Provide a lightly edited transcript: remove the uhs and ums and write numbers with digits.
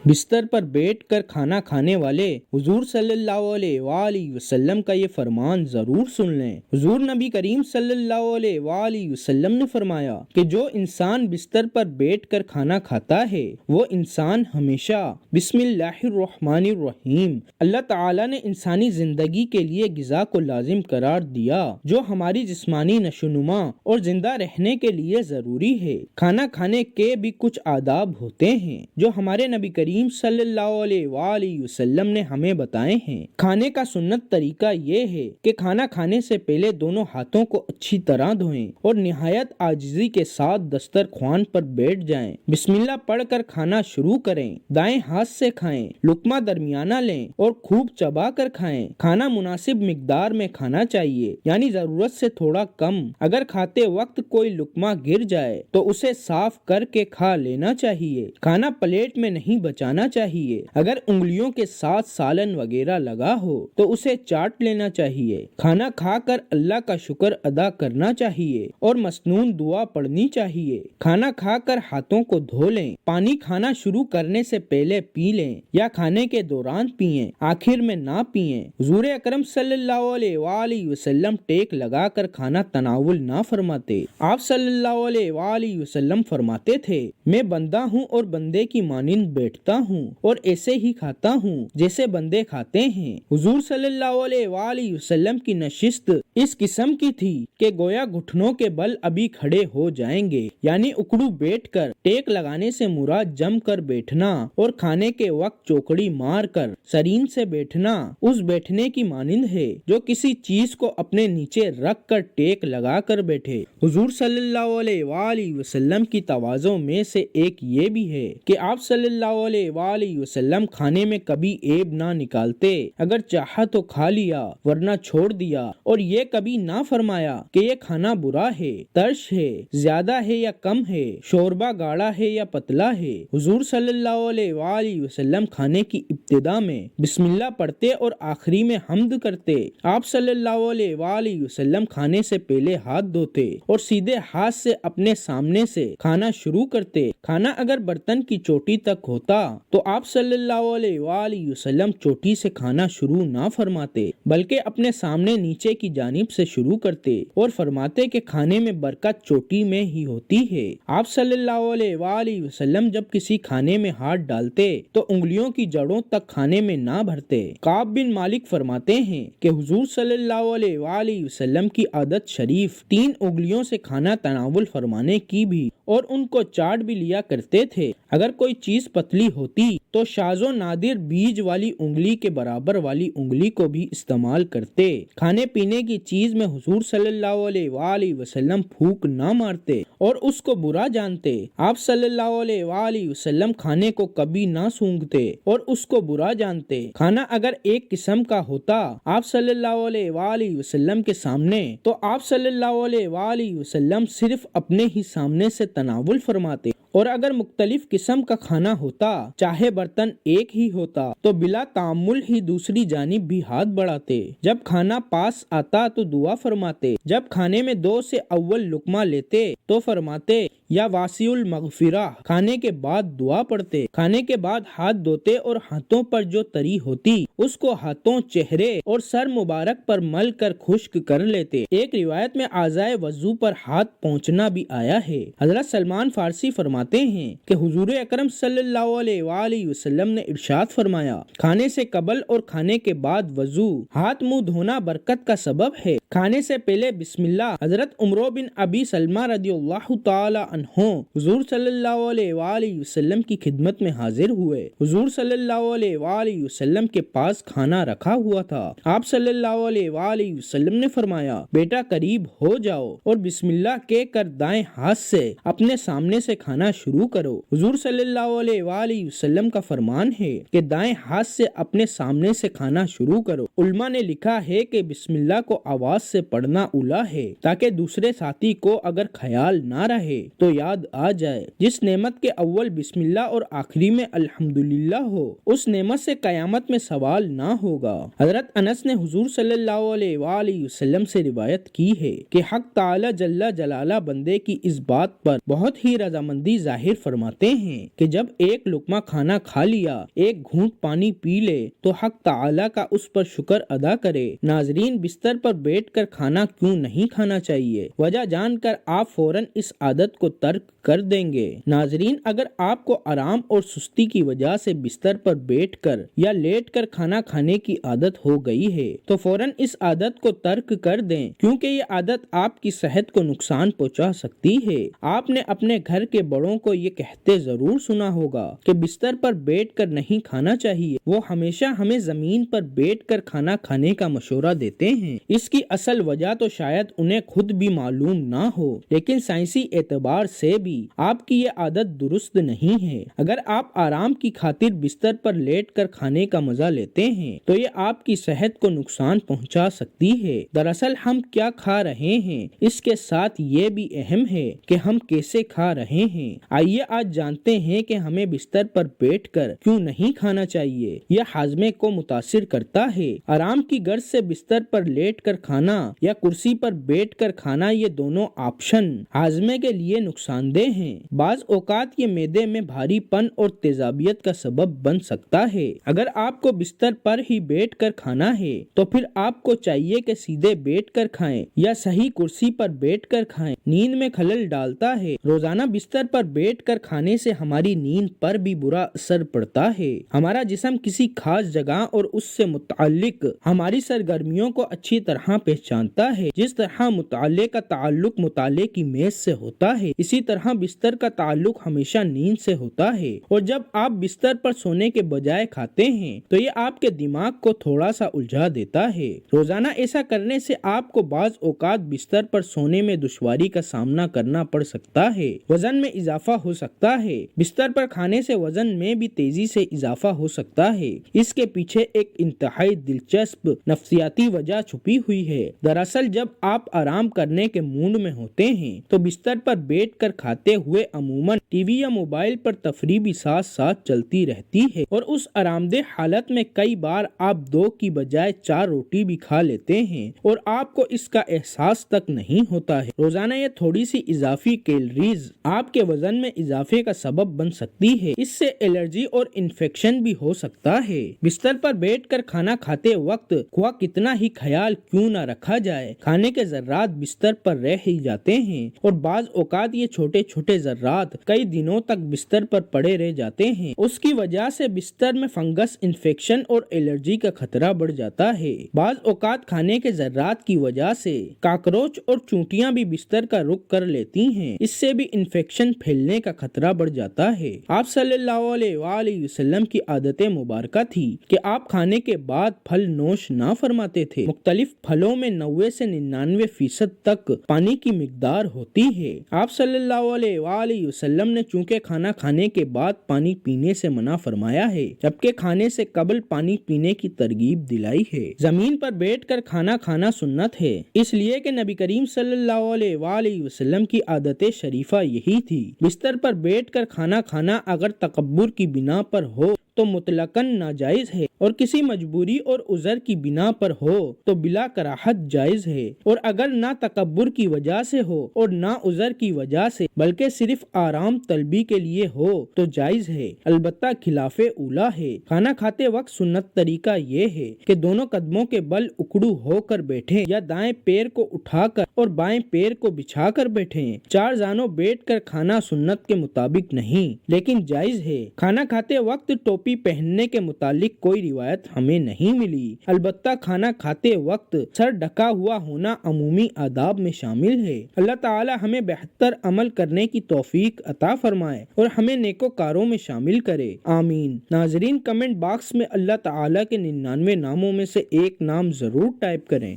بستر پر بیٹھ کر کھانا کھانے والے حضور صلی اللہ علیہ وآلہ وسلم کا یہ فرمان ضرور سن لیں۔ حضور نبی کریم صلی اللہ علیہ وآلہ وسلم نے فرمایا کہ جو انسان بستر پر بیٹھ کر کھانا کھاتا ہے وہ انسان ہمیشہ بسم اللہ الرحمن الرحیم، اللہ تعالیٰ نے انسانی زندگی کے لیے غذا کو لازم قرار دیا جو ہماری جسمانی نشوونما اور زندہ رہنے کے لیے ضروری ہے۔ کھانا کھانے کے بھی کچھ آداب ہوتے ہیں جو ہمارے نبی کریم صلی اللہ علیہ وآلہ وسلم نے ہمیں بتائے ہیں۔ کھانے کا سنت طریقہ یہ ہے کہ کھانا کھانے سے پہلے دونوں ہاتھوں کو اچھی طرح دھوئیں اور نہایت عاجزی کے ساتھ دسترخوان پر بیٹھ جائیں۔ بسم اللہ پڑھ کر کھانا شروع کریں۔ دائیں ہاتھ سے کھائیں، لقمہ درمیانہ لیں اور خوب چبا کر کھائیں۔ کھانا مناسب مقدار میں کھانا چاہیے، یعنی ضرورت سے تھوڑا کم۔ اگر کھاتے وقت کوئی لقمہ گر جائے تو اسے صاف کر کے کھا لینا چاہیے۔ کھانا پلیٹ میں نہیں بچانا چاہیے۔ اگر انگلیوں کے ساتھ سالن وغیرہ لگا ہو تو اسے چاٹ لینا چاہیے۔ کھانا کھا کر اللہ کا شکر ادا کرنا چاہیے اور مسنون دعا پڑھنی چاہیے۔ کھانا کھا کر ہاتھوں کو دھو لیں۔ پانی کھانا شروع کرنے سے پہلے پی لیں یا کھانے کے دوران پئیں، آخر میں نہ پئیں۔ حضور اکرم صلی اللہ علیہ وآلہ وسلم ٹیک لگا کر کھانا تناول نہ فرماتے۔ آپ صلی اللہ علیہ وآلہ وسلم فرماتے تھے، میں بندہ ہوں اور بندے کی مانند بیٹھتا ہوں اور ایسے ہی کھاتا ہوں جیسے بندے کھاتے ہیں۔ حضور صلی اللہ علیہ وآلہ وسلم کی نشست اس قسم کی تھی کہ گویا گھٹنوں کے بل ابھی کھڑے ہو جائیں گے، یعنی اکڑو بیٹھ کر۔ ٹیک لگانے سے مراد جم کر بیٹھنا اور کھانے کے وقت چوکڑی مار کر سرین سے بیٹھنا اس بیٹھنے کی مانند ہے جو کسی چیز کو اپنے نیچے رکھ کر ٹیک لگا کر بیٹھے۔ حضور صلی اللہ علیہ وآلہ وسلم کی تواضع میں سے ایک یہ بھی ہے کہ آپ صلی اللہ علیہ وآلہ وسلم کھانے میں کبھی عیب نہ نکالتے۔ اگر چاہا تو کھا لیا ورنہ چھوڑ دیا، اور یہ کبھی نہ فرمایا کہ یہ کھانا برا ہے، ترش ہے، زیادہ ہے یا کم ہے، شوربہ گاڑھا ہے یا پتلا ہے۔ حضور صلی اللہ علیہ وآلہ وسلم کھانے کی ابتدا میں بسم اللہ پڑھتے اور آخری میں حمد کرتے۔ آپ صلی اللہ علیہ وآلہ وسلم کھانے سے پہلے ہاتھ دھوتے اور سیدھے ہاتھ سے اپنے سامنے سے کھانا شروع کرتے۔ کھانا اگر برتن کی چوٹی تک ہوتا تو آپ صلی اللہ علیہ وآلہ وسلم چوٹی سے کھانا شروع نہ فرماتے بلکہ اپنے سامنے نیچے کی جانب سے شروع کرتے اور فرماتے کہ کھانے میں برکت چوٹی میں ہی ہوتی ہے۔ آپ صلی اللہ علیہ وآلہ وسلم جب کسی کھانے میں ہاتھ ڈالتے تو انگلیوں کی جڑوں تک کھانے میں نہ بھرتے۔ کعب بن مالک فرماتے ہیں کہ حضور صلی اللہ علیہ وآلہ وسلم کی عادت شریف 3 انگلیوں سے کھانا تناول فرمانے کی بھی اور ان کو چاٹ بھی لیا کرتے تھے۔ اگر کوئی چیز پتلی ہوتی تو شاذ و نادر بیج والی انگلی کے برابر والی انگلی کو بھی استعمال کرتے۔ کھانے پینے کی چیز میں حضور صلی اللہ علیہ وآلہ وسلم پھونک نہ مارتے اور اس کو برا جانتے۔ آپ صلی اللہ علیہ وآلہ وسلم کھانے کو کبھی نہ سونگھتے اور اس کو برا جانتے۔ کھانا اگر ایک قسم کا ہوتا آپ صلی اللہ علیہ وآلہ وسلم کے سامنے تو آپ صلی اللہ علیہ وآلہ وسلم صرف اپنے ہی سامنے سے تناول فرماتے، اور اگر مختلف قسم کا کھانا ہوتا چاہے برتن ایک ہی ہوتا تو بلا تعامل ہی دوسری جانب بھی ہاتھ بڑھاتے۔ جب کھانا پاس آتا تو دعا فرماتے۔ جب کھانے میں 2 سے اول لقمہ لیتے تو فرماتے یا واسع المغفرہ۔ کھانے کے بعد دعا پڑھتے۔ کھانے کے بعد ہاتھ دھوتے اور ہاتھوں پر جو تری ہوتی اس کو ہاتھوں، چہرے اور سر مبارک پر مل کر خشک کر لیتے۔ ایک روایت میں اعضائے وضو پر ہاتھ پہنچنا بھی آیا ہے۔ حضرت سلمان فارسی فرماتے ہیں کہ حضور اکرم صلی اللہ علیہ وآلہ وسلم نے ارشاد فرمایا، کھانے سے قبل اور کھانے کے بعد وضو، ہاتھ منہ دھونا برکت کا سبب ہے۔ کھانے سے پہلے بسم اللہ۔ حضرت عمرو بن ابی سلمہ رضی اللہ تعالی عنہ حضور صلی اللہ علیہ وآلہ وسلم کی خدمت میں حاضر ہوئے۔ حضور صلی اللہ علیہ وآلہ وسلم کے پاس کھانا رکھا ہوا تھا۔ آپ صلی اللہ علیہ وآلہ وسلم نے فرمایا، بیٹا قریب ہو جاؤ اور بسم اللہ کہہ کر دائیں ہاتھ سے اپنے سامنے سے کھانا شروع کرو۔ حضور صلی اللہ علیہ وآلہ وسلم کا فرمان ہے کہ دائیں ہاتھ سے اپنے سامنے سے کھانا شروع کرو۔ علماء نے لکھا ہے کہ بسم اللہ کو آواز سے پڑھنا اولیٰ ہے تاکہ دوسرے ساتھی کو اگر خیال نہ رہے تو تو یاد آ جائے۔ جس نعمت کے اول بسم اللہ اور آخری میں الحمدللہ ہو، اس نعمت سے قیامت میں سوال نہ ہوگا۔ حضرت انس نے حضور صلی اللہ علیہ وآلہ وسلم سے روایت کی ہے کہ حق تعالی جل جلالہ بندے کی اس بات پر بہت ہی رضامندی ظاہر فرماتے ہیں کہ جب ایک لقمہ کھانا کھا لیا، ایک گھونٹ پانی پی لے تو حق تعالی کا اس پر شکر ادا کرے۔ ناظرین، بستر پر بیٹھ کر کھانا کیوں نہیں کھانا چاہیے؟ وجہ جان کر آپ فوراً اس عادت کو ترک کر دیں گے۔ ناظرین، اگر آپ کو آرام اور سستی کی وجہ سے بستر پر بیٹھ کر یا لیٹ کر کھانا کھانے کی عادت ہو گئی ہے تو فوراً اس عادت کو ترک کر دیں، کیونکہ یہ عادت آپ کی صحت کو نقصان پہنچا سکتی ہے۔ آپ نے اپنے گھر کے بڑوں کو یہ کہتے ضرور سنا ہوگا کہ بستر پر بیٹھ کر نہیں کھانا چاہیے۔ وہ ہمیشہ ہمیں زمین پر بیٹھ کر کھانا کھانے کا مشورہ دیتے ہیں۔ اس کی اصل وجہ تو شاید انہیں خود بھی معلوم نہ ہو، لیکن سائنسی اعتبار سے بھی آپ کی یہ عادت درست نہیں ہے۔ اگر آپ آرام کی خاطر بستر پر لیٹ کر کھانے کا مزہ لیتے ہیں تو یہ آپ کی صحت کو نقصان پہنچا سکتی ہے۔ دراصل ہم کیا کھا رہے ہیں اس کے ساتھ یہ بھی اہم ہے کہ ہم کیسے کھا رہے ہیں۔ آئیے آج جانتے ہیں کہ ہمیں بستر پر بیٹھ کر کیوں نہیں کھانا چاہیے۔ یہ ہاضمے کو متاثر کرتا ہے۔ آرام کی غرض سے بستر پر لیٹ کر کھانا یا کرسی پر بیٹھ کر کھانا، یہ دونوں آپشن ہاضمے کے لیے نقصان دہ ہیں۔ بعض اوقات یہ معدے میں بھاری پن اور تیزابیت کا سبب بن سکتا ہے۔ اگر آپ کو بستر پر ہی بیٹھ کر کھانا ہے تو پھر آپ کو چاہیے کہ سیدھے بیٹھ کر کھائیں یا صحیح کرسی پر بیٹھ کر کھائیں۔ نیند میں خلل ڈالتا ہے۔ روزانہ بستر پر بیٹھ کر کھانے سے ہماری نیند پر بھی برا اثر پڑتا ہے۔ ہمارا جسم کسی خاص جگہ اور اس سے متعلق ہماری سرگرمیوں کو اچھی طرح پہچانتا ہے۔ جس طرح مطالعے کا تعلق مطالعے کی میز سے ہوتا ہے، اسی طرح بستر کا تعلق ہمیشہ نیند سے ہوتا ہے۔ اور جب آپ بستر پر سونے کے بجائے کھاتے ہیں تو یہ آپ کے دماغ کو تھوڑا سا الجھا دیتا ہے۔ روزانہ ایسا کرنے سے آپ کو بعض اوقات بستر پر سونے میں دشواری کا سامنا کرنا پڑ سکتا ہے۔ وزن میں اضافہ ہو سکتا ہے۔ بستر پر کھانے سے وزن میں بھی تیزی سے اضافہ ہو سکتا ہے۔ اس کے پیچھے ایک انتہائی دلچسپ نفسیاتی وجہ چھپی ہوئی ہے۔ دراصل جب آپ آرام کرنے کے موڈ میں ہوتے ہیں تو بستر پر بیٹھ کر کھاتے ہوئے عموماً ٹی وی یا موبائل پر تفریح بھی ساتھ ساتھ چلتی رہتی ہے، اور اس آرام دہ حالت میں کئی بار آپ 2 کی بجائے 4 روٹی بھی کھا لیتے ہیں اور آپ کو اس کا احساس تک نہیں ہوتا ہے۔ روزانہ یہ تھوڑی سی اضافی کیلریز آپ کے وزن میں اضافے کا سبب بن سکتی ہے۔ اس سے الرجی اور انفیکشن بھی ہو سکتا ہے۔ بستر پر بیٹھ کر کھانا کھاتے وقت خواہ کتنا ہی خیال کیوں نہ رکھا جائے، کھانے کے ذرات بستر پر رہ ہی جاتے ہیں، اور بعض اوقات یہ چھوٹے چھوٹے ذرات کئی دنوں تک بستر پر پڑے رہ جاتے ہیں۔ اس کی وجہ سے بستر میں فنگس انفیکشن اور الرجی کا خطرہ بڑھ جاتا ہے۔ بعض اوقات کھانے کے ذرات کی وجہ سے کاکروچ اور چونٹیاں بھی بستر کا رخ کر لیتی ہیں۔ اس سے بھی انفیکشن پھیلنے کا خطرہ بڑھ جاتا ہے۔ آپ صلی اللہ علیہ وآلہ وسلم کی عادت مبارکہ تھی کہ آپ کھانے کے بعد پھل نوش نہ فرماتے تھے۔ مختلف پھلوں میں 90 سے 99% تک پانی کی مقدار ہوتی ہے۔ آپ صلی اللہ علیہ وآلہ وسلم نے چونکہ کھانا کھانے کے بعد پانی پینے سے منع فرمایا ہے، جبکہ کھانے سے قبل پانی پینے کی ترغیب دلائی ہے۔ زمین پر بیٹھ کر کھانا کھانا سنت ہے، اس لیے کہ نبی کریم صلی اللہ علیہ وآلہ وسلم کی عادت شریفہ یہی تھی۔ بستر پر بیٹھ کر کھانا کھانا اگر تکبر کی بنا پر ہو تو مطلقاً ناجائز ہے، اور کسی مجبوری اور عذر کی بنا پر ہو تو بلا کراہت جائز ہے، اور اگر نہ تکبر کی وجہ سے ہو اور نہ عذر کی وجہ سے بلکہ صرف آرام طلبی کے لیے ہو تو جائز ہے، البتہ خلاف اولیٰ ہے۔ کھانا کھاتے وقت سنت طریقہ یہ ہے کہ دونوں قدموں کے بل اکڑو ہو کر بیٹھیں یا دائیں پیر کو اٹھا کر اور بائیں پیر کو بچھا کر بیٹھیں۔ 4 زانوں بیٹھ کر کھانا سنت کے مطابق نہیں لیکن جائز ہے۔ کھانا کھاتے وقت ٹوپی پہننے کے متعلق کوئی روایت ہمیں نہیں ملی، البتہ کھانا کھاتے وقت سر ڈھکا ہوا ہونا عمومی آداب میں شامل ہے۔ اللہ تعالی ہمیں بہتر عمل کرنے کی توفیق عطا فرمائے اور ہمیں نیکوکاروں میں شامل کرے، آمین۔ ناظرین، کمنٹ باکس میں اللہ تعالی کے 99 ناموں میں سے ایک نام ضرور ٹائپ کریں۔